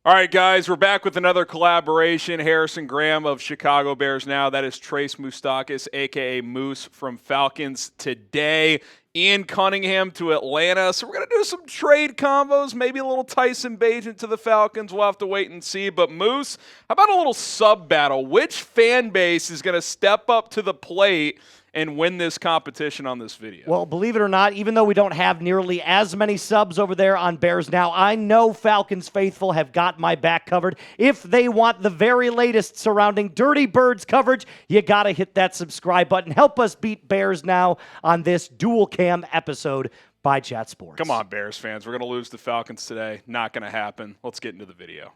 All right, guys, we're back with another collaboration. Harrison Graham of Chicago Bears Now. That is Trace Moustakis, a.k.a. Moose from Falcons Today. Ian Cunningham to Atlanta. So we're going to do some trade combos, maybe a little Tyson Bagent to the Falcons. We'll have to wait and see. But Moose, how about a little sub battle? Which fan base is going to step up to the plate and win this competition on this video? Well, believe it or not, even though we don't have nearly as many subs over there on Bears Now, I know Falcons faithful have got my back covered. If they want the very latest surrounding Dirty Birds coverage, you got to hit that subscribe button. Help us beat Bears Now on this dual cam episode by Chat Sports. Come on, Bears fans. We're going to lose the Falcons today. Not going to happen. Let's get into the video.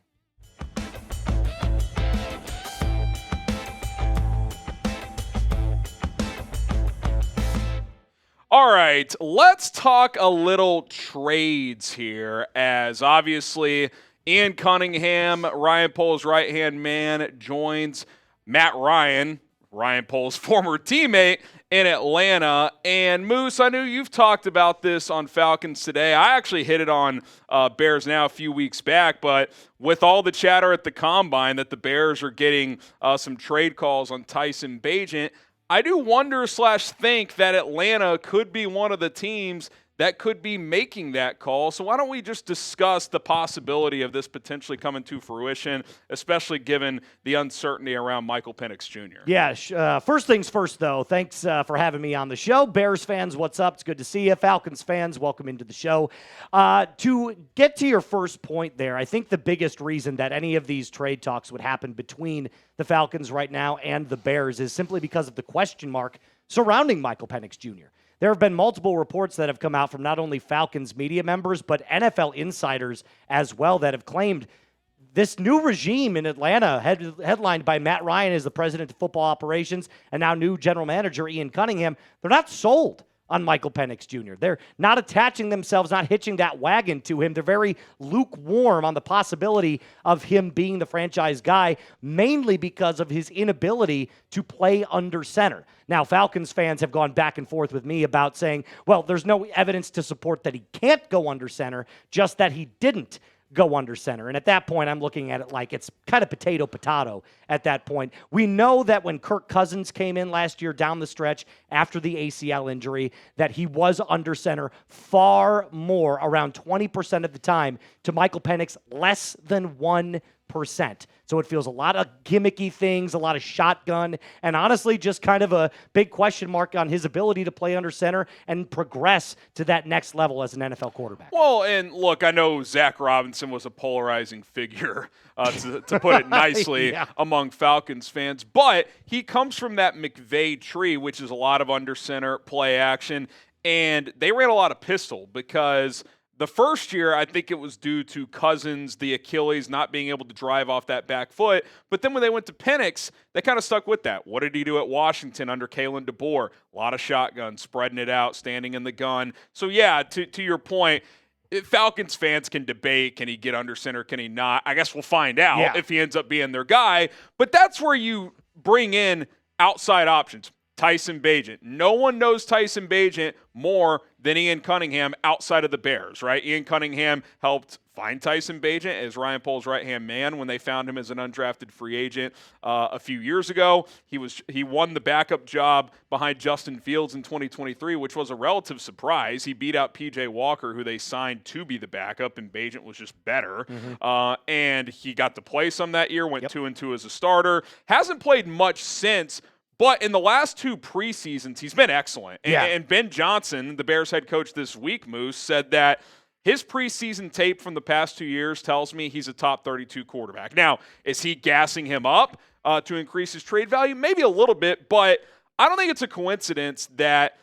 All right, let's talk a little trades here, as obviously Ian Cunningham, Ryan Poles' right-hand man, joins Matt Ryan Poles' former teammate, in Atlanta. And Moose, I know you've talked about this on Falcons Today. I actually hit it on Bears Now a few weeks back, but with all the chatter at the Combine that the Bears are getting some trade calls on Tyson Bagent, I do wonder / think that Atlanta could be one of the teams that could be making that call. So why don't we just discuss the possibility of this potentially coming to fruition, especially given the uncertainty around Michael Penix Jr.? Yeah, first things first, though. Thanks for having me on the show. Bears fans, what's up? It's good to see you. Falcons fans, welcome into the show. To get to your first point there, I think the biggest reason that any of these trade talks would happen between the Falcons right now and the Bears is simply because of the question mark surrounding Michael Penix Jr. There have been multiple reports that have come out from not only Falcons media members, but NFL insiders as well that have claimed this new regime in Atlanta, headlined by Matt Ryan as the president of football operations and now new general manager Ian Cunningham, they're not sold on Michael Penix Jr. They're not attaching themselves, not hitching that wagon to him. They're very lukewarm on the possibility of him being the franchise guy, mainly because of his inability to play under center. Now, Falcons fans have gone back and forth with me about saying, well, there's no evidence to support that he can't go under center, just that he didn't go under center. And at that point, I'm looking at it like it's kind of potato at that point. We know that when Kirk Cousins came in last year down the stretch after the ACL injury, that he was under center far more, around 20% of the time, to Michael Penix, less than 1%. So it feels a lot of gimmicky things, a lot of shotgun, and honestly just kind of a big question mark on his ability to play under center and progress to that next level as an NFL quarterback. Well, and look, I know Zach Robinson was a polarizing figure, to put it nicely, among Falcons fans, but he comes from that McVay tree, which is a lot of under center play action, and they ran a lot of pistol because the first year, I think it was due to Cousins, the Achilles, not being able to drive off that back foot. But then when they went to Penix, they kind of stuck with that. What did he do at Washington under Kalen DeBoer? A lot of shotgun, spreading it out, standing in the gun. So, yeah, to your point, Falcons fans can debate, can he get under center, can he not? I guess we'll find out if he ends up being their guy. But that's where you bring in outside options. Tyson Bagent. No one knows Tyson Bagent more than Ian Cunningham outside of the Bears, right? Ian Cunningham helped find Tyson Bagent as Ryan Poles' right-hand man when they found him as an undrafted free agent a few years ago. He won the backup job behind Justin Fields in 2023, which was a relative surprise. He beat out P.J. Walker, who they signed to be the backup, and Bagent was just better. And he got to play some that year, went 2-2 as a starter. Hasn't played much since. But in the last two preseasons, he's been excellent. And Ben Johnson, the Bears head coach this week, Moose, said that his preseason tape from the past 2 years tells me he's a top 32 quarterback. Now, is he gassing him up to increase his trade value? Maybe a little bit, but I don't think it's a coincidence that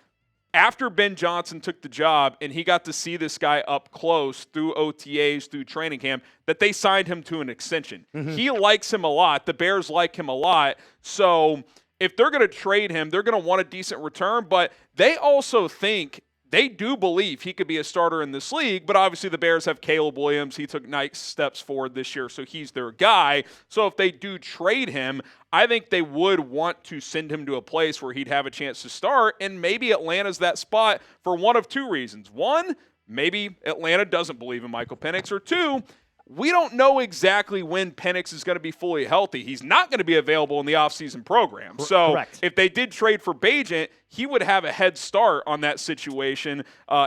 after Ben Johnson took the job and he got to see this guy up close through OTAs, through training camp, that they signed him to an extension. He likes him a lot. The Bears like him a lot. So if they're going to trade him, they're going to want a decent return, but they also think, they do believe he could be a starter in this league, but obviously the Bears have Caleb Williams. He took nice steps forward this year, so he's their guy. So if they do trade him, I think they would want to send him to a place where he'd have a chance to start, and maybe Atlanta's that spot for one of two reasons. One, maybe Atlanta doesn't believe in Michael Penix, or two, we don't know exactly when Penix is going to be fully healthy. He's not going to be available in the offseason program. So Correct. if they did trade for Bagent, he would have a head start on that situation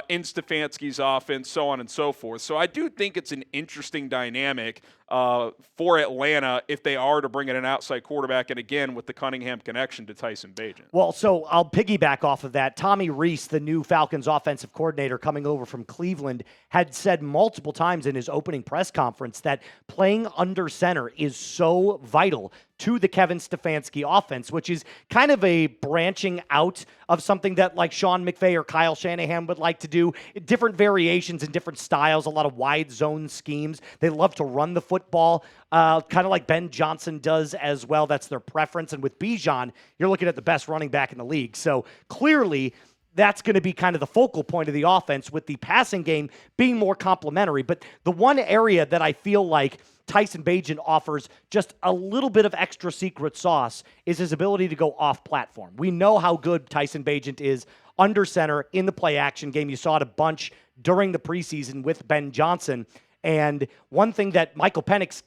in Stefanski's offense, so on and so forth. So I do think it's an interesting dynamic for Atlanta if they are to bring in an outside quarterback, and again, with the Cunningham connection to Tyson Bagent. Well, so I'll piggyback off of that. Tommy Rees, the new Falcons offensive coordinator coming over from Cleveland, had said multiple times in his opening press conference that playing under center is so vital to the Kevin Stefanski offense, which is kind of a branching out of something that like Sean McVay or Kyle Shanahan would like to do. Different variations and different styles, a lot of wide zone schemes. They love to run the football, kind of like Ben Johnson does as well. That's their preference. And with Bijan, you're looking at the best running back in the league. So clearly, that's going to be kind of the focal point of the offense, with the passing game being more complementary. But the one area that I feel like Tyson Bagent offers just a little bit of extra secret sauce is his ability to go off platform. We know how good Tyson Bagent is under center in the play action game. You saw it a bunch during the preseason with Ben Johnson. And one thing that Michael Penix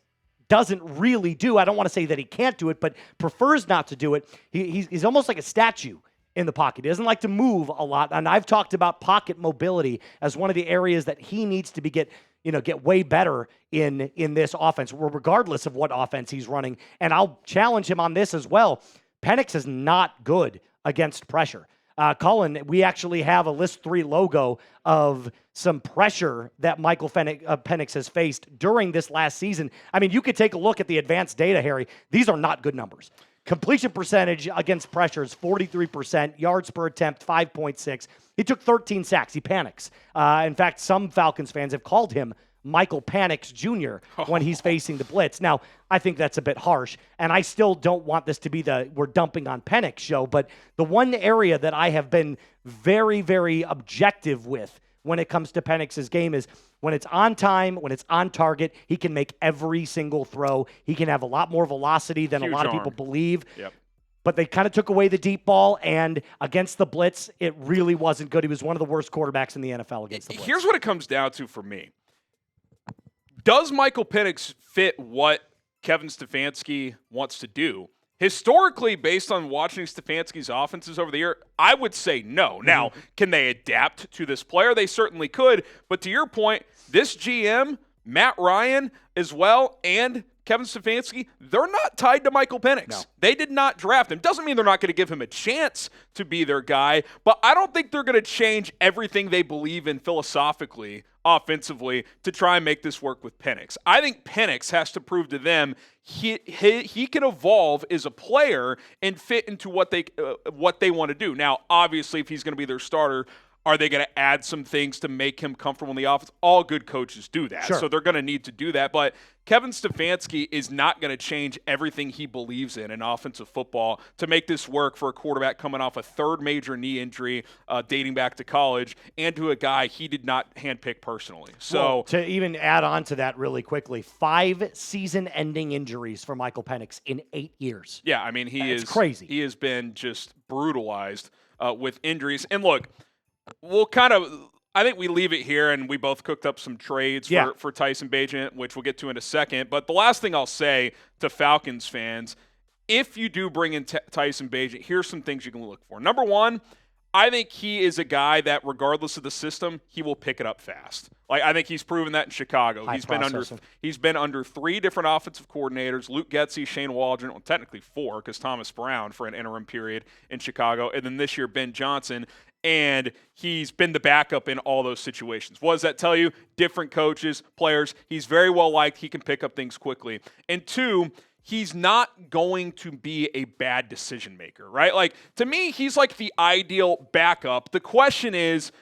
doesn't really do, I don't want to say that he can't do it, but prefers not to do it. He's almost like a statue in the pocket. He doesn't like to move a lot. And I've talked about pocket mobility as one of the areas that he needs to get way better in this offense, regardless of what offense he's running. And I'll challenge him on this as well. Penix is not good against pressure. Colin, we actually have a List 3 logo of some pressure that Michael Penix has faced during this last season. I mean, you could take a look at the advanced data, Harry. These are not good numbers. Completion percentage against pressure is 43%. Yards per attempt, 5.6. He took 13 sacks. He panics. In fact, some Falcons fans have called him Michael Penix Jr. when he's facing the blitz. Now, I think that's a bit harsh, and I still don't want this to be the we're dumping on Penix show, but the one area that I have been very, very objective with when it comes to Penix's game is when it's on time, when it's on target, he can make every single throw. He can have a lot more velocity than a lot of people believe. Yep. But they kind of took away the deep ball, and against the blitz, it really wasn't good. He was one of the worst quarterbacks in the NFL against the blitz. Here's what it comes down to for me. Does Michael Penix fit what Kevin Stefanski wants to do? Historically, based on watching Stefanski's offenses over the year, I would say no. Now, can they adapt to this player? They certainly could. But to your point, this GM, Matt Ryan as well, and Kevin Stefanski, they're not tied to Michael Penix. No. They did not draft him. Doesn't mean they're not going to give him a chance to be their guy, but I don't think they're going to change everything they believe in philosophically, offensively, to try and make this work with Penix. I think Penix has to prove to them he can evolve as a player and fit into what they want to do. Now, obviously, if he's going to be their starter, are they going to add some things to make him comfortable in the offense? All good coaches do that. Sure. So they're going to need to do that. But Kevin Stefanski is not going to change everything he believes in offensive football to make this work for a quarterback coming off a third major knee injury dating back to college and to a guy he did not handpick personally. So well, to even add on to that really quickly, 5 season-ending injuries for Michael Penix in 8 years. Yeah, I mean, it's crazy. He has been just brutalized with injuries. And look, I think we leave it here, and we both cooked up some trades for Tyson Bagent, which we'll get to in a second. But the last thing I'll say to Falcons fans, if you do bring in Tyson Bagent, here's some things you can look for. Number one, I think he is a guy that, regardless of the system, he will pick it up fast. Like, I think he's proven that in Chicago. He's been under 3 different offensive coordinators: Luke Getsy, Shane Waldron, well, technically 4 because Thomas Brown for an interim period in Chicago, and then this year Ben Johnson. And he's been the backup in all those situations. What does that tell you? Different coaches, players. He's very well liked. He can pick up things quickly. And 2, he's not going to be a bad decision maker, right? Like, to me, he's like the ideal backup. The question is,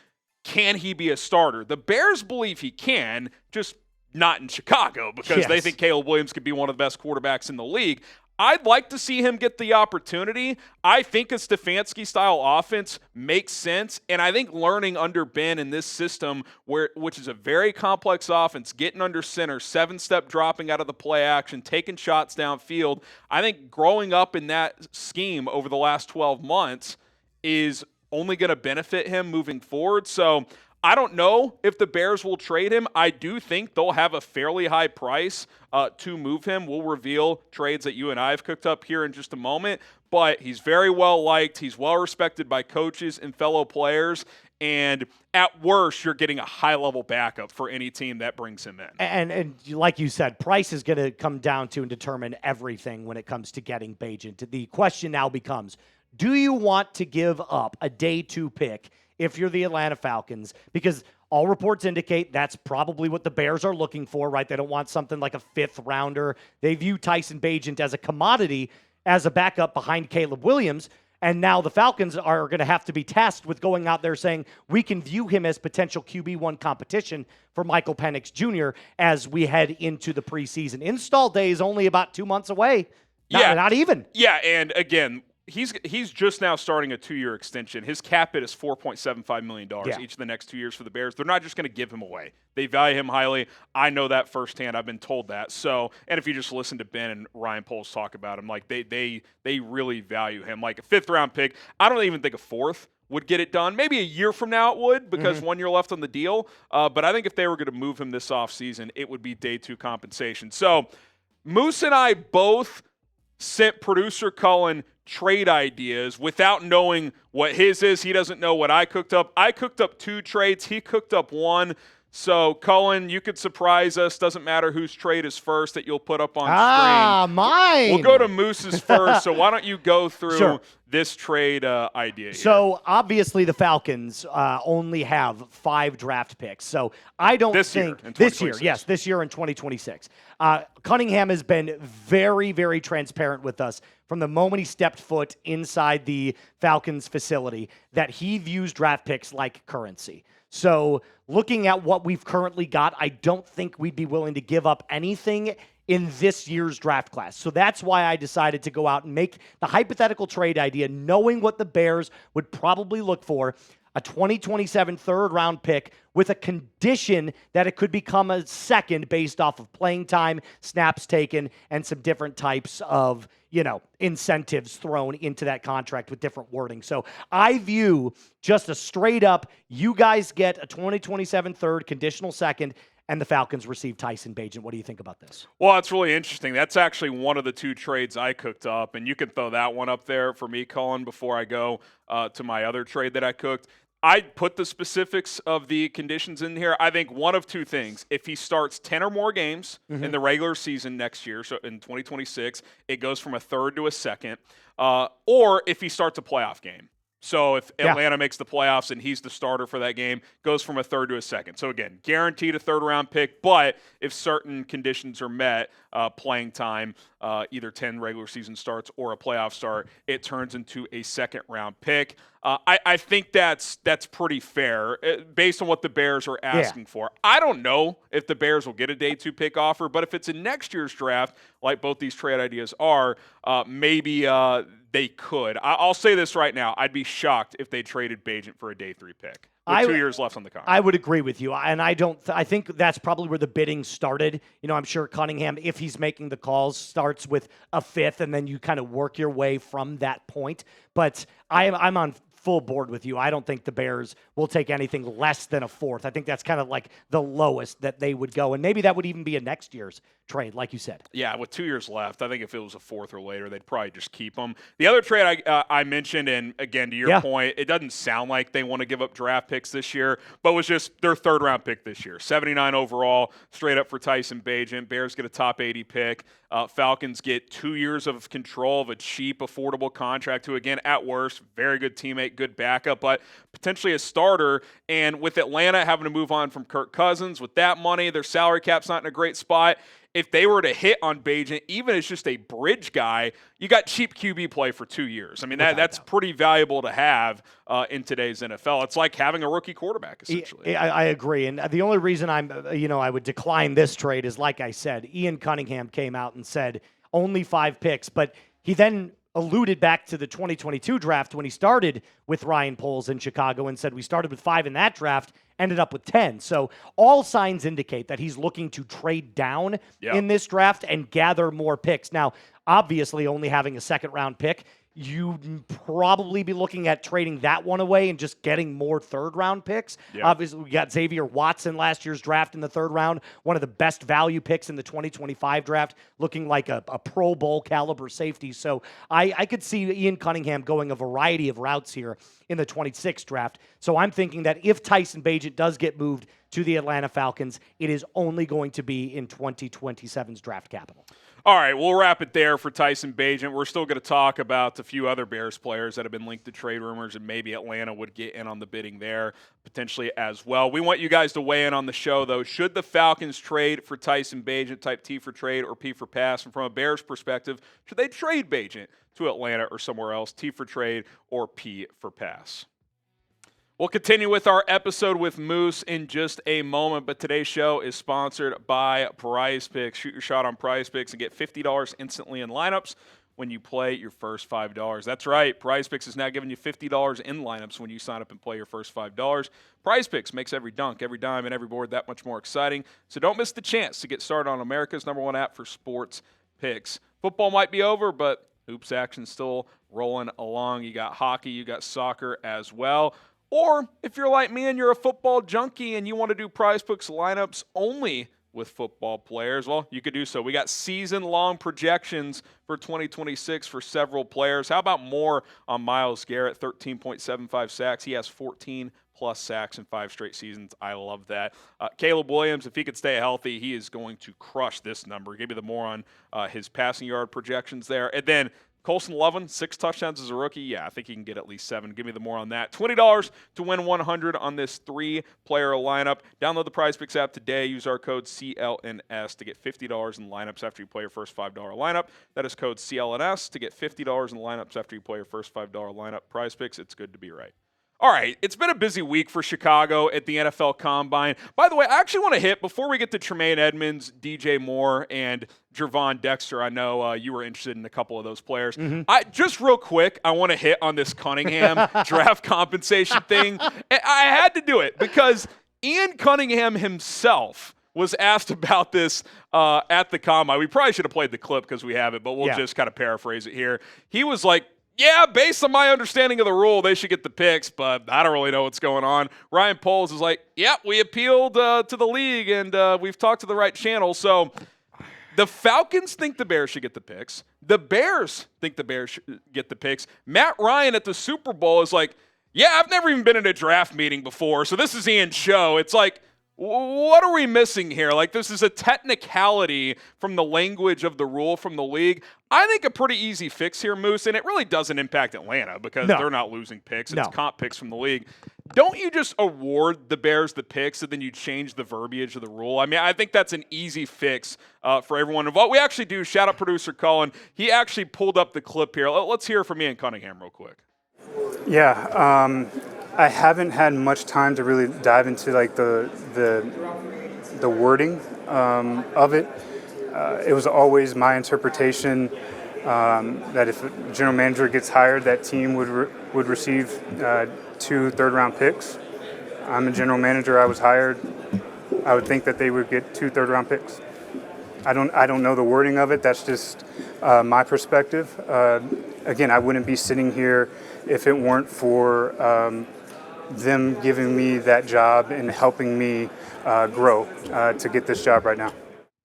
can he be a starter? The Bears believe he can, just not in Chicago, because they think Caleb Williams could be one of the best quarterbacks in the league. I'd like to see him get the opportunity. I think a Stefanski-style offense makes sense, and I think learning under Ben in this system, which is a very complex offense, getting under center, 7-step dropping out of the play action, taking shots downfield, I think growing up in that scheme over the last 12 months is only going to benefit him moving forward. So I don't know if the Bears will trade him. I do think they'll have a fairly high price to move him. We'll reveal trades that you and I have cooked up here in just a moment. But he's very well liked. He's well respected by coaches and fellow players. And at worst, you're getting a high-level backup for any team that brings him in. And like you said, price is going to come down to and determine everything when it comes to getting Bagent. The question now becomes, do you want to give up a day 2 pick if you're the Atlanta Falcons? Because all reports indicate that's probably what the Bears are looking for, right? They don't want something like a 5th rounder. They view Tyson Bagent as a commodity, as a backup behind Caleb Williams. And now the Falcons are going to have to be tasked with going out there saying, we can view him as potential QB1 competition for Michael Penix Jr. as we head into the preseason. Install day is only about 2 months away. Not even. Yeah, and again, he's just now starting a 2-year extension. His cap hit is $4.75 million each of the next 2 years for the Bears. They're not just going to give him away. They value him highly. I know that firsthand. I've been told that. So, and if you just listen to Ben and Ryan Poles talk about him, like they really value him. Like a 5th-round pick, I don't even think a 4th would get it done. Maybe a year from now it would because 1 year left on the deal. But I think if they were going to move him this offseason, it would be day 2 compensation. So Moose and I both sent producer Cullen trade ideas without knowing what his is. He doesn't know what I cooked up. I cooked up 2 trades. He cooked up 1. So, Cullen, you could surprise us. Doesn't matter whose trade is first that you'll put up on screen. Mine. We'll go to Moose's first. So why don't you go through this trade idea here? So, obviously, the Falcons only have 5 draft picks. So, I don't think this year, yes, this year in 2026. Cunningham has been very, very transparent with us from the moment he stepped foot inside the Falcons facility that he views draft picks like currency. So looking at what we've currently got, I don't think we'd be willing to give up anything in this year's draft class. So that's why I decided to go out and make the hypothetical trade idea, knowing what the Bears would probably look for, a 2027 third-round pick with a condition that it could become a second based off of playing time, snaps taken, and some different types of, incentives thrown into that contract with different wording. So I view just a straight up, you guys get a 2027 third, conditional second, and the Falcons receive Tyson Bagent. What do you think about this? Well, it's really interesting. That's actually one of the 2 trades I cooked up, and you can throw that one up there for me, Cullen, before I go to my other trade that I cooked. I put the specifics of the conditions in here. I think one of 2 things. If he starts 10 or more games in the regular season next year, so in 2026, it goes from a third to a second. Or if he starts a playoff game. So if Atlanta makes the playoffs and he's the starter for that game, goes from a third to a second. So again, guaranteed a 3rd-round pick, but if certain conditions are met, playing time, either 10 regular season starts or a playoff start, it turns into a 2nd-round pick. I think that's pretty fair based on what the Bears are asking for. I don't know if the Bears will get a day 2 pick offer, but if it's in next year's draft, like both these trade ideas are, maybe they could. I'll say this right now. I'd be shocked if they traded Bagent for a day 3 pick with 2 years left on the contract. I would agree with you. And I think that's probably where the bidding started. I'm sure Cunningham, if he's making the calls, starts with a 5th, and then you kind of work your way from that point. But I'm on full board with you. I don't think the Bears will take anything less than a 4th. I think that's kind of like the lowest that they would go. And maybe that would even be a next year's trade, like you said. Yeah, with 2 years left, I think if it was a 4th or later, they'd probably just keep them. The other trade I mentioned, and again, to your point, it doesn't sound like they want to give up draft picks this year, but was just their 3rd-round pick this year. 79 overall, straight up for Tyson Bagent. Bears get a top 80 pick. Falcons get 2 years of control of a cheap, affordable contract who, again, at worst, very good teammate, good backup, but potentially a starter. And with Atlanta having to move on from Kirk Cousins, with that money, their salary cap's not in a great spot. If they were to hit on Bagent, even as just a bridge guy, you got cheap QB play for 2 years. I mean, that's pretty valuable to have in today's NFL. It's like having a rookie quarterback, essentially. I agree. And the only reason I would decline this trade is, like I said, Ian Cunningham came out and said only 5 picks, but he then alluded back to the 2022 draft when he started with Ryan Poles in Chicago and said we started with 5 in that draft, ended up with 10. So all signs indicate that he's looking to trade down in this draft and gather more picks. Now, obviously, only having a 2nd-round pick, you'd probably be looking at trading that one away and just getting more third-round picks. Yeah. Obviously, we got Xavier Watson last year's draft in the third round, one of the best value picks in the 2025 draft, looking like a Pro Bowl caliber safety. So I could see Ian Cunningham going a variety of routes here in the 26th draft. So I'm thinking that if Tyson Bagent does get moved to the Atlanta Falcons, it is only going to be in 2027's draft capital. All right, we'll wrap it there for Tyson Bagent. We're still going to talk about a few other Bears players that have been linked to trade rumors, and maybe Atlanta would get in on the bidding there potentially as well. We want you guys to weigh in on the show, though. Should the Falcons trade for Tyson Bagent, type T for trade or P for pass? And from a Bears perspective, should they trade Bagent to Atlanta or somewhere else, T for trade or P for pass? We'll continue with our episode with Moose in just a moment, but today's show is sponsored by Prize Picks. Shoot your shot on Prize Picks and get $50 instantly in lineups when you play your first $5. That's right. Prize Picks is now giving you $50 in lineups when you sign up and play your first $5. Prize Picks makes every dunk, every dime, and every board that much more exciting. So don't miss the chance to get started on America's #1 app for sports picks. Football might be over, but hoops action's still rolling along. You got hockey, you got soccer as well. Or if you're like me and you're a football junkie and you want to do Prize Picks lineups only with football players, well, you could do so. We got season-long projections for 2026 for several players. How about more on Myles Garrett, 13.75 sacks. He has 14-plus sacks in 5 straight seasons. I love that. Caleb Williams, if he could stay healthy, he is going to crush this number. Give me the more on his passing yard projections there. And then Colston Loveland, 6 touchdowns as a rookie. Yeah, I think he can get at least 7. Give me the more on that. $20 to win $100 on this 3-player lineup. Download the Prize Picks app today. Use our code CLNS to get $50 in lineups after you play your first $5 lineup. That is code CLNS to get $50 in lineups after you play your first $5 lineup. Prize Picks, it's good to be right. All right, it's been a busy week for Chicago at the NFL Combine. By the way, I actually want to hit, before we get to Tremaine Edmunds, DJ Moore, and Gervon Dexter, I know you were interested in a couple of those players. Just real quick, I want to hit on this Cunningham draft compensation thing. I had to do it because Ian Cunningham himself was asked about this at the Combine. We probably should have played the clip because we have it, but we'll just kind of paraphrase it here. He was like, yeah, based on my understanding of the rule, they should get the picks, but I don't really know what's going on. Ryan Poles is like, yeah, we appealed to the league, and we've talked to the right channel. So the Falcons think the Bears should get the picks. The Bears think the Bears should get the picks. Matt Ryan at the Super Bowl is like, yeah, I've never even been in a draft meeting before, so this is Ian's show. It's like, what are we missing here? Like, this is a technicality from the language of the rule from the league. I think a pretty easy fix here, Moose, and it really doesn't impact Atlanta because they're not losing picks. It's comp picks from the league. Don't you just award the Bears the picks and then you change the verbiage of the rule? I mean, I think that's an easy fix for everyone involved. We actually do. Shout out producer Colin. He actually pulled up the clip here. Let's hear from Ian Cunningham real quick. Yeah, I haven't had much time to really dive into like the wording of it. It was always my interpretation that if a general manager gets hired, that team would receive 2 third-round picks. I'm a general manager. I was hired. I would think that they would get 2 third-round picks. I don't know the wording of it. That's just my perspective. Again, I wouldn't be sitting here if it weren't for them giving me that job and helping me grow to get this job right now.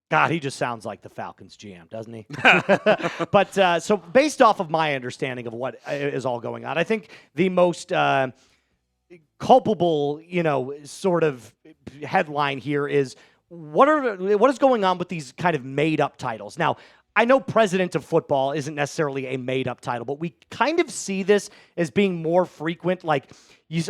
God, he just sounds like the Falcons GM, doesn't he? But so based off of my understanding of what is all going on, I think the most culpable, sort of headline here is what is going on with these kind of made-up titles. Now, I know president of football isn't necessarily a made-up title, but we kind of see this as being more frequent. Like,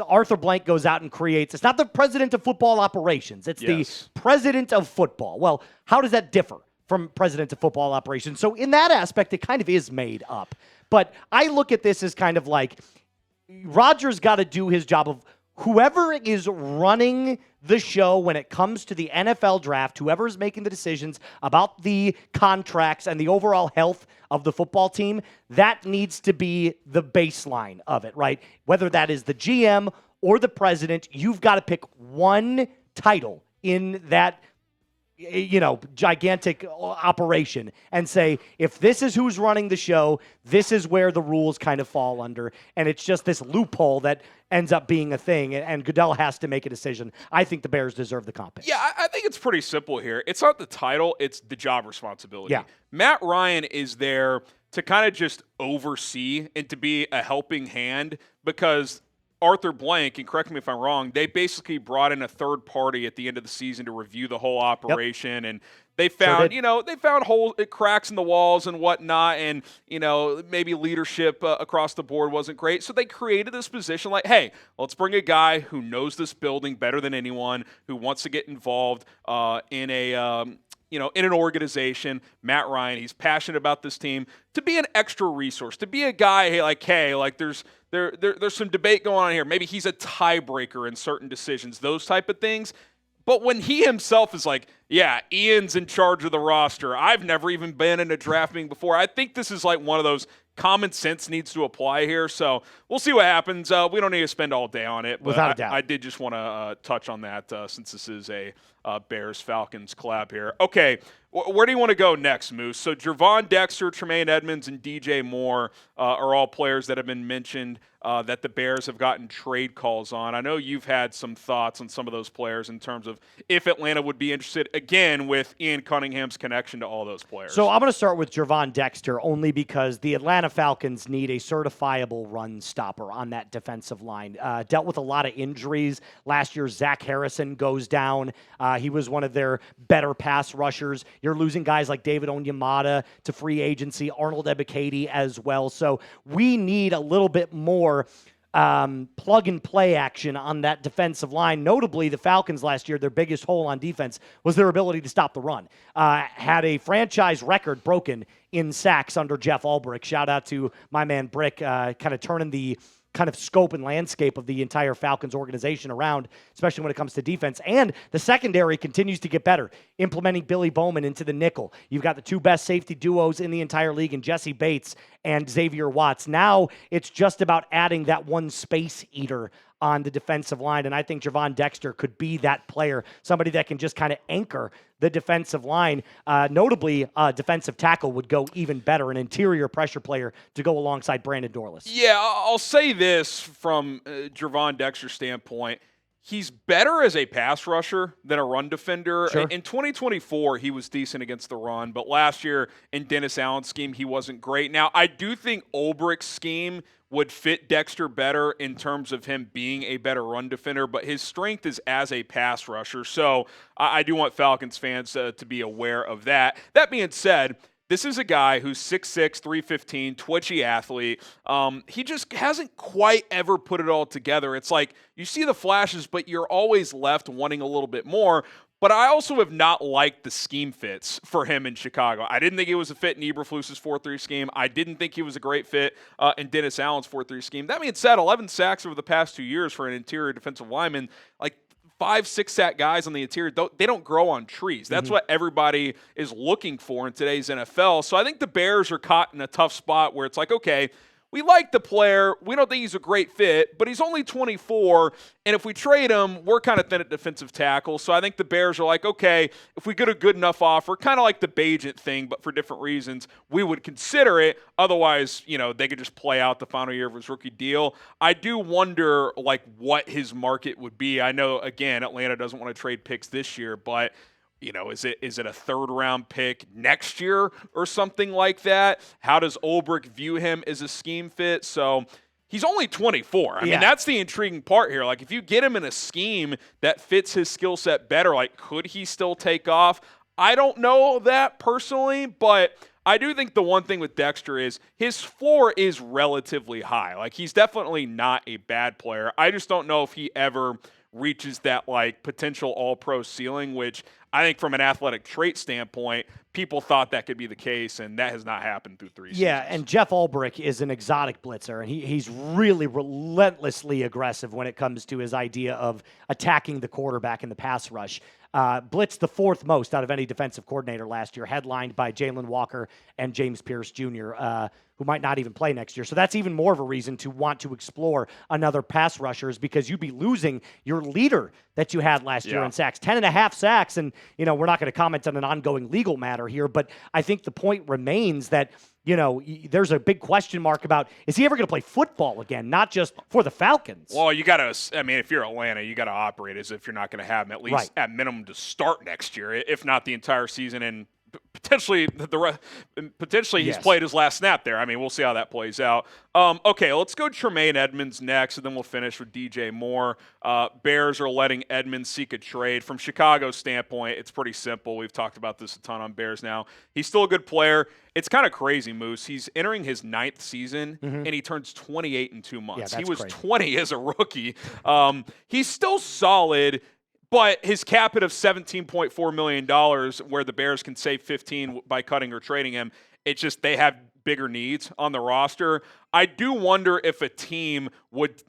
Arthur Blank goes out and creates, it's not the president of football operations, it's the president of football. Well, how does that differ from president of football operations? So in that aspect, it kind of is made up. But I look at this as kind of like Rodgers got to do his job of whoever is running the show when it comes to the NFL draft, whoever is making the decisions about the contracts and the overall health of the football team, that needs to be the baseline of it, right? Whether that is the GM or the president, you've got to pick one title in that gigantic operation and say, if this is who's running the show, this is where the rules kind of fall under. And it's just this loophole that ends up being a thing. And Goodell has to make a decision. I think the Bears deserve the comp. Yeah, I think it's pretty simple here. It's not the title, it's the job responsibility. Yeah. Matt Ryan is there to kind of just oversee and to be a helping hand because Arthur Blank, and correct me if I'm wrong, they basically brought in a third party at the end of the season to review the whole operation, and they found, they found holes, cracks in the walls and whatnot, and maybe leadership across the board wasn't great. So they created this position like, hey, let's bring a guy who knows this building better than anyone, who wants to get involved in an organization. Matt Ryan, he's passionate about this team, to be an extra resource, to be a guy, there's some debate going on here. Maybe he's a tiebreaker in certain decisions, those type of things. But when he himself is like, yeah, Ian's in charge of the roster. I've never even been in a draft meeting before. I think this is like one of those common sense needs to apply here. So we'll see what happens. We don't need to spend all day on it. But Without a doubt. I did just want to touch on that since this is a Bears-Falcons collab here. Okay, where do you want to go next, Moose? So Gervon Dexter, Tremaine Edmunds, and DJ Moore are all players that have been mentioned that the Bears have gotten trade calls on. I know you've had some thoughts on some of those players in terms of if Atlanta would be interested, again, with Ian Cunningham's connection to all those players. So I'm going to start with Gervon Dexter only because the Atlanta Falcons need a certifiable run stopper on that defensive line. Dealt with a lot of injuries. Last year, Zach Harrison goes down. He was one of their better pass rushers. You're losing guys like David Onyemata to free agency, Arnold Ebiketie as well. So we need a little bit more plug-and-play action on that defensive line. Notably, the Falcons last year, their biggest hole on defense was their ability to stop the run. Had a franchise record broken in sacks under Jeff Ulbrich. Shout out to my man Brick, kind of turning the kind of scope and landscape of the entire Falcons organization around, especially when it comes to defense. And the secondary continues to get better, implementing Billy Bowman into the nickel. You've got the two best safety duos in the entire league in Jesse Bates and Xavier Watts. Now it's just about adding that one space eater on the defensive line, and I think Gervon Dexter could be that player, somebody that can just kind of anchor the defensive line. Notably, defensive tackle would go even better, an interior pressure player to go alongside Brandon Dorlus. Yeah, I'll say this from Gervon Dexter's standpoint. He's better as a pass rusher than a run defender. Sure. In 2024, he was decent against the run, but last year in Dennis Allen's scheme, he wasn't great. Now, I do think Ulbrich's scheme would fit Dexter better in terms of him being a better run defender, but his strength is as a pass rusher. So I do want Falcons fans to be aware of that. That being said, this is a guy who's 6'6", 315, twitchy athlete. He just hasn't quite ever put it all together. It's like you see the flashes, but you're always left wanting a little bit more. But I also have not liked the scheme fits for him in Chicago. I didn't think it was a fit in Eberflus's 4-3 scheme. I didn't think he was a great fit in Dennis Allen's 4-3 scheme. That being said, 11 sacks over the past 2 years for an interior defensive lineman, like 5-6 sack guys on the interior, they don't grow on trees. That's what everybody is looking for in today's NFL. So I think the Bears are caught in a tough spot where it's like, okay, we like the player. We don't think he's a great fit, but he's only 24, and if we trade him, we're kind of thin at defensive tackle. So I think the Bears are like, okay, if we get a good enough offer, kind of like the Bagent thing, but for different reasons, we would consider it. Otherwise, they could just play out the final year of his rookie deal. I do wonder, what his market would be. I know, again, Atlanta doesn't want to trade picks this year, but is it a third-round pick next year or something like that? How does Ulbrich view him as a scheme fit? So he's only 24. I mean, that's the intriguing part here. Like, if you get him in a scheme that fits his skill set better, could he still take off? I don't know that personally, but I do think the one thing with Dexter is his floor is relatively high. He's definitely not a bad player. I just don't know if he ever reaches that potential all-pro ceiling, which I think from an athletic trait standpoint, people thought that could be the case, and that has not happened through 3 seasons. Yeah, and Jeff Ulbrich is an exotic blitzer, and he's really relentlessly aggressive when it comes to his idea of attacking the quarterback in the pass rush. blitzed the fourth most out of any defensive coordinator last year, headlined by Jalen Walker and James Pierce Jr., who might not even play next year. So that's even more of a reason to want to explore another pass rushers, because you'd be losing your leader that you had last year in sacks, 10.5 sacks. And, we're not going to comment on an ongoing legal matter here, but I think the point remains that, there's a big question mark about, is he ever going to play football again, not just for the Falcons? Well, you got to, if you're Atlanta, you got to operate as if you're not going to have him at least at minimum to start next year, if not the entire season. And potentially he's played his last snap there. We'll see how that plays out. Okay, let's go Tremaine Edmunds next, and then we'll finish with DJ Moore. Bears are letting Edmunds seek a trade. From Chicago's standpoint, it's pretty simple. We've talked about this a ton on Bears now. He's still a good player. It's kind of crazy, Moose. He's entering his 9th season, and he turns 28 in 2 months. Yeah, he was crazy. 20 as a rookie. He's still solid. But his cap hit of $17.4 million, where the Bears can save 15 by cutting or trading him, it's just they have bigger needs on the roster. I do wonder if a team would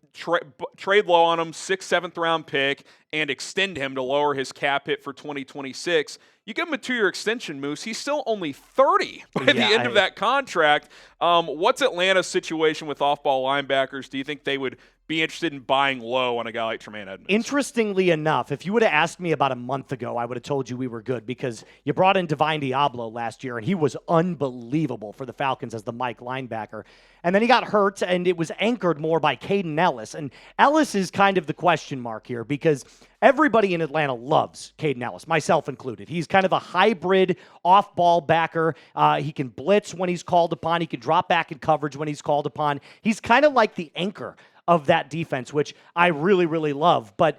trade low on him, 6th, 7th round pick, and extend him to lower his cap hit for 2026. You give him a 2-year extension, Moose. He's still only 30 by the end of that contract. What's Atlanta's situation with off-ball linebackers? Do you think they would be interested in buying low on a guy like Tremaine Edmunds? Interestingly enough, if you would have asked me about a month ago, I would have told you we were good, because you brought in Divine Diablo last year, and he was unbelievable for the Falcons as the Mike linebacker. And then he got hurt, and it was anchored more by Caden Ellis. And Ellis is kind of the question mark here, because everybody in Atlanta loves Caden Ellis, myself included. He's kind of a hybrid off-ball backer. He can blitz when he's called upon. He can drop back in coverage when he's called upon. He's kind of like the anchor of that defense, which I really, really love. But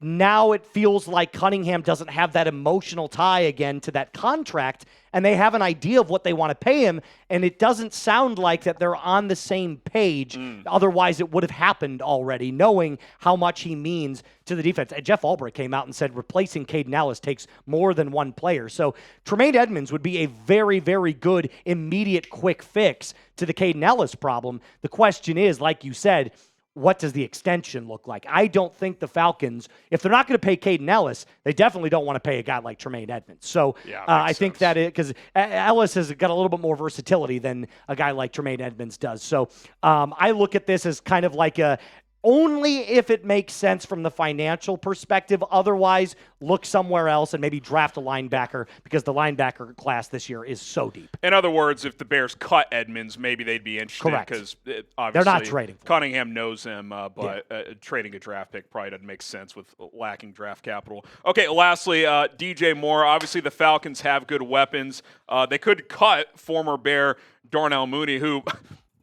now it feels like Cunningham doesn't have that emotional tie again to that contract, and they have an idea of what they want to pay him, and it doesn't sound like that they're on the same page. Otherwise, it would have happened already, knowing how much he means to the defense. And Jeff Ulbrich came out and said replacing Caden Ellis takes more than one player. So Tremaine Edmunds would be a very, very good, immediate, quick fix to the Caden Ellis problem. The question is, like you said, what does the extension look like? I don't think the Falcons, if they're not going to pay Caden Ellis, they definitely don't want to pay a guy like Tremaine Edmunds. So I think that because Ellis has got a little bit more versatility than a guy like Tremaine Edmunds does. So I look at this as kind of like only if it makes sense from the financial perspective. Otherwise, look somewhere else and maybe draft a linebacker, because the linebacker class this year is so deep. In other words, if the Bears cut Edmunds, maybe they'd be interested. Correct. Because obviously they're not trading for him. Cunningham knows him, but trading a draft pick probably doesn't make sense with lacking draft capital. Okay, lastly, DJ Moore. Obviously, the Falcons have good weapons. They could cut former Bear Darnell Mooney, who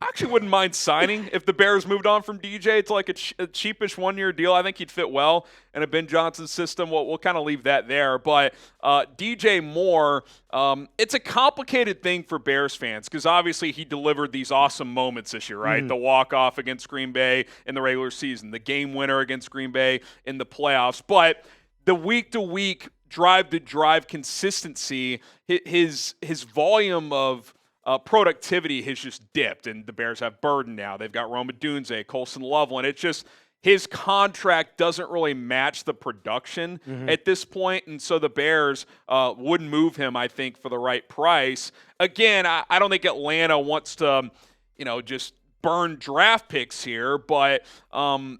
I actually wouldn't mind signing if the Bears moved on from DJ to like a cheapish 1-year deal. I think he'd fit well in a Ben Johnson system. We'll kind of leave that there. But DJ Moore, it's a complicated thing for Bears fans, because obviously he delivered these awesome moments this year, right? The walk-off against Green Bay in the regular season, the game winner against Green Bay in the playoffs. But the week-to-week, drive-to-drive consistency, his volume of productivity has just dipped, and the Bears have Burden now. They've got Odunze, Colston Loveland. It's just his contract doesn't really match the production at this point, and so the Bears wouldn't move him, I think, for the right price. Again, I don't think Atlanta wants to, just burn draft picks here, but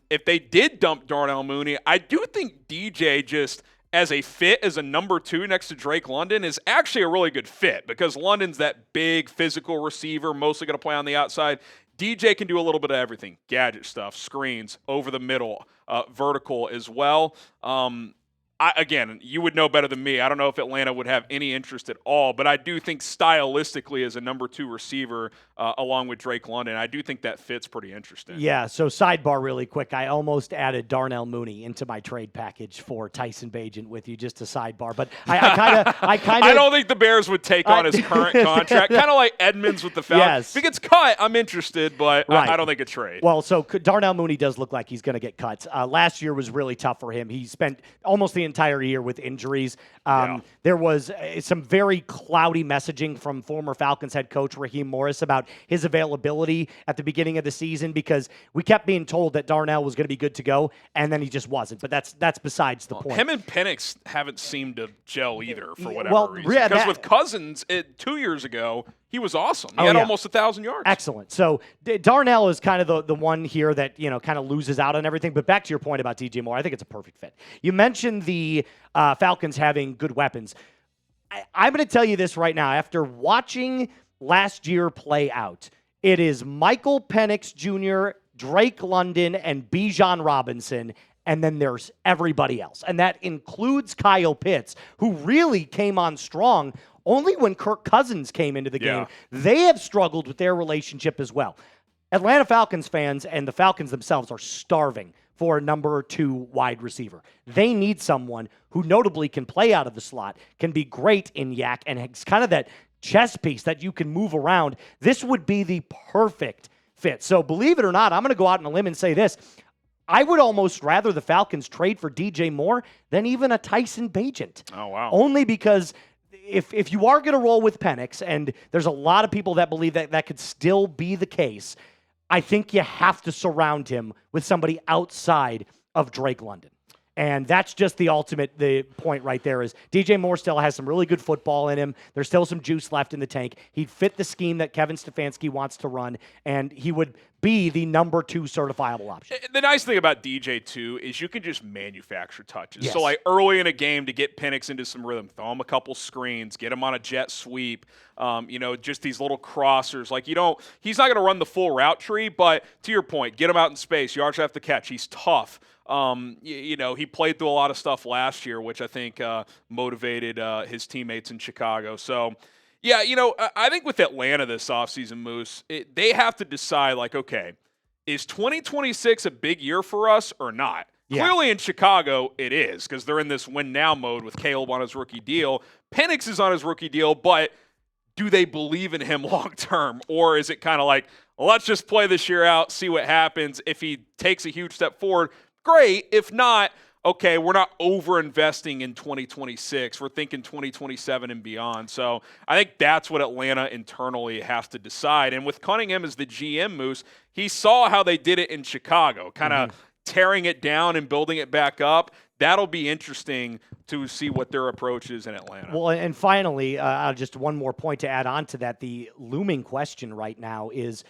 if they did dump Darnell Mooney, I do think DJ just – as a fit as a number 2 next to Drake London is actually a really good fit, because London's that big physical receiver, mostly going to play on the outside. DJ can do a little bit of everything, gadget stuff, screens, over the middle, vertical as well. Again, you would know better than me. I don't know if Atlanta would have any interest at all, but I do think stylistically as a number 2 receiver, along with Drake London, I do think that fit's pretty interesting. Yeah, so sidebar really quick. I almost added Darnell Mooney into my trade package for Tyson Bagent with you, just a sidebar. But I kind of I don't think the Bears would take on his current contract. Kind of like Edmunds with the Falcons. Yes. If he gets cut, I'm interested, but right. I don't think a trade. Well, so Darnell Mooney does look like he's going to get cut. Last year was really tough for him. He spent almost the entire year with injuries. There was some very cloudy messaging from former Falcons head coach Raheem Morris about his availability at the beginning of the season because we kept being told that Darnell was going to be good to go, and then he just wasn't. But that's besides the point. Him and Penix haven't seemed to gel either for whatever reason. Because with Cousins 2 years ago, he was awesome. He had almost 1,000 yards. Excellent. So Darnell is kind of the one here that, kind of loses out on everything. But back to your point about DJ Moore, I think it's a perfect fit. You mentioned the Falcons having good weapons. I'm going to tell you this right now. After watching last year play out, it is Michael Penix Jr., Drake London, and Bijan Robinson, and then there's everybody else. And that includes Kyle Pitts, who really came on strong only when Kirk Cousins came into the game. They have struggled with their relationship as well. Atlanta Falcons fans and the Falcons themselves are starving for a number 2 wide receiver. They need someone who notably can play out of the slot, can be great in yak, and has kind of that chess piece that you can move around. This would be the perfect fit. So believe it or not, I'm going to go out on a limb and say this. I would almost rather the Falcons trade for DJ Moore than even a Tyson Bagent. Oh, wow. Only because if you are going to roll with Penix, and there's a lot of people that believe that that could still be the case, I think you have to surround him with somebody outside of Drake London. And that's just the point right there is DJ Moore still has some really good football in him. There's still some juice left in the tank. He'd fit the scheme that Kevin Stefanski wants to run, and he would be the number 2 certifiable option. The nice thing about DJ, too, is you can just manufacture touches. Yes. So, like, early in a game to get Penix into some rhythm, throw him a couple screens, get him on a jet sweep, just these little crossers. Like, he's not going to run the full route tree, but to your point, get him out in space. Yards after the catch. He's tough. He played through a lot of stuff last year, which I think motivated his teammates in Chicago. So, yeah, I think with Atlanta this offseason, Moose, they have to decide, like, okay, is 2026 a big year for us or not? Yeah. Clearly in Chicago, it is, because they're in this win-now mode with Caleb on his rookie deal. Penix is on his rookie deal, but do they believe in him long-term? Or is it kind of like, let's just play this year out, see what happens. If he takes a huge step forward, great. If not, okay, we're not over-investing in 2026. We're thinking 2027 and beyond. So I think that's what Atlanta internally has to decide. And with Cunningham as the GM, Moose, he saw how they did it in Chicago, kind of tearing it down and building it back up. That'll be interesting to see what their approach is in Atlanta. Well, and finally, just one more point to add on to that. The looming question right now is,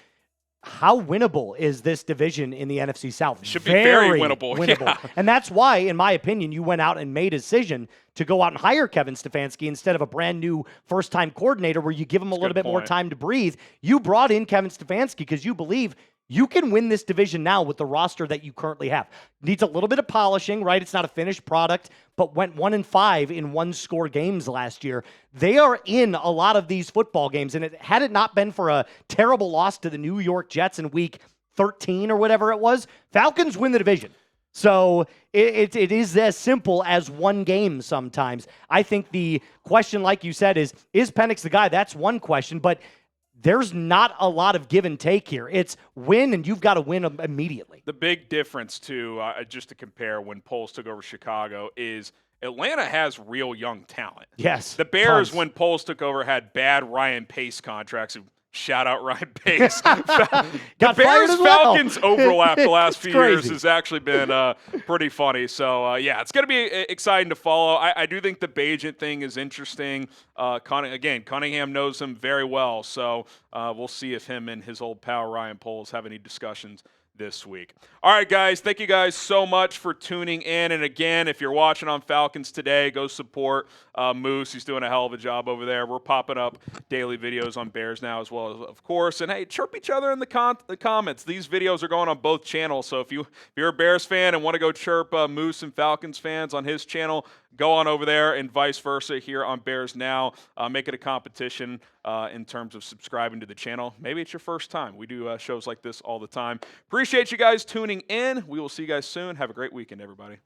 how winnable is this division in the NFC South? Should be very winnable. Yeah. And that's why, in my opinion, you went out and made a decision to go out and hire Kevin Stefanski instead of a brand new first-time coordinator where you give him a little bit more time to breathe. You brought in Kevin Stefanski because you believe you can win this division now with the roster that you currently have. Needs a little bit of polishing, right? It's not a finished product, but went 1-5 in one-score games last year. They are in a lot of these football games, and had it not been for a terrible loss to the New York Jets in week 13 or whatever it was, Falcons win the division. So it is as simple as one game sometimes. I think the question, like you said, is Penix the guy? That's one question, but there's not a lot of give and take here. It's win, and you've got to win immediately. The big difference, too, just to compare when Poles took over Chicago, is Atlanta has real young talent. Yes. The Bears, when Poles took over, had bad Ryan Pace contracts. Shout out Ryan Pace. The Bears-Falcons overlap the last few years has actually been pretty funny. So, it's going to be exciting to follow. I do think the Bagent thing is interesting. Cunningham knows him very well. So, we'll see if him and his old pal Ryan Poles have any discussions this week. All right, guys, thank you guys so much for tuning in. And again, if you're watching on Falcons today, go support Moose. He's doing a hell of a job over there. We're popping up daily videos on Bears Now as well, of course. And hey, chirp each other in the comments. These videos are going on both channels. So if you're a Bears fan and want to go chirp Moose and Falcons fans on his channel, go on over there, and vice versa here on Bears Now. Make it a competition in terms of subscribing to the channel. Maybe it's your first time. We do shows like this all the time. Appreciate you guys tuning in. We will see you guys soon. Have a great weekend, everybody.